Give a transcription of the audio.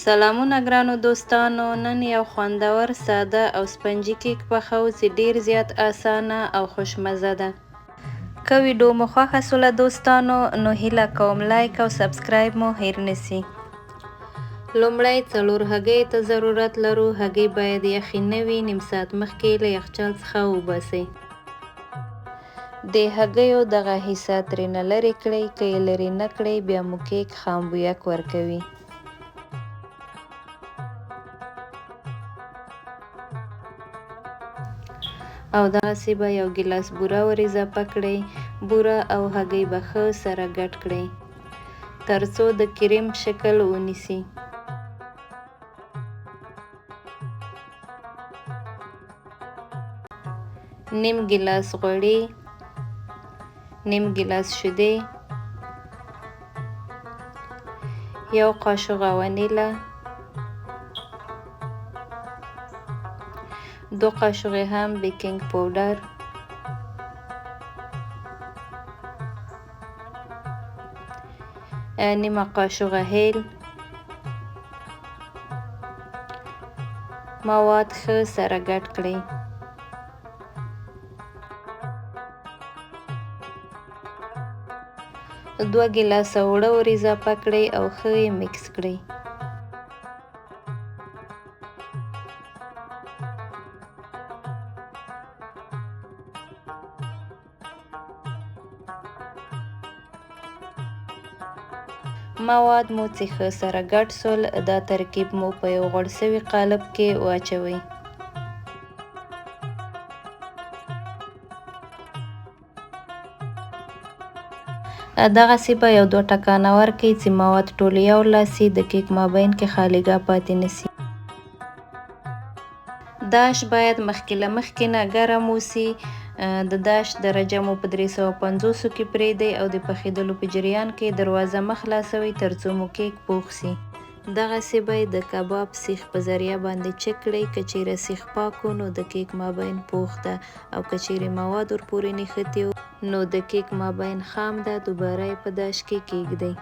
سلامونه ګرانو دوستانو، نن یو خوندور ساده او سپنجي کیک پخوو چې ډیر زیات اسانه او خوشمزه ده. که ویډیو مو خوښه سوله دوستانو نو هیله کوم لایک او سبسکرایب مو هیر نسی. لومړی 4 هګۍ ته ضرورت لرو. هګۍ باید یخې نه وي، نیم ساعت مخکې له یخچال څخه وباسئ. د هګیو دغه حصه ترېنه لرې کړئ، که یې لرې نه کړئ بیا مو کیک خامبویک ورکوي. او دغسې به یو ګیلاس بوره ور اضافه کړئ. بوره او هګۍ به ښه سره ګډ کړئ تر څو د کریم شکل ونیسي. نیم ګیلاس غوړي، نیم ګیلاس شیدې، یو قاشق وانیلا، 2 قاشقې هم بیکینګ پاوډر، نیمه قاشقه هیل. مواد ښه سره ګډ کړئ. دوه ګیلاسه اوړه ور اضافه کړئ او ښه یې مکس کړئ. مواد مو چې ښه سره ګډ سول، دا ترکیب مو په یو غوړ سوي قالب کې واچوئ. دغسې به یو 2 ټکانه ورکړئ چې مواد ټول یو لاس سي، د کیک مابین کې خالیګاه پاتې نسي. داش باید مخکې له مخکې نه ګرم وسي. د داش درجه مو په 350 کې پرېږدئ او د پخېدلو په جریان کې دروازه مه خلاصوئ تر څو مو کیک پوخ سي. دغسې به یې د کباب سیخ په ذریعه باندې چک کړئ. که چیرې سیخ پاک و نو د کیک مابین پوخ ده، او که چیرې مواد ورپورې نښتي نو د کیک مابین خام ده. دوباره یې په داش کې کیږدئ.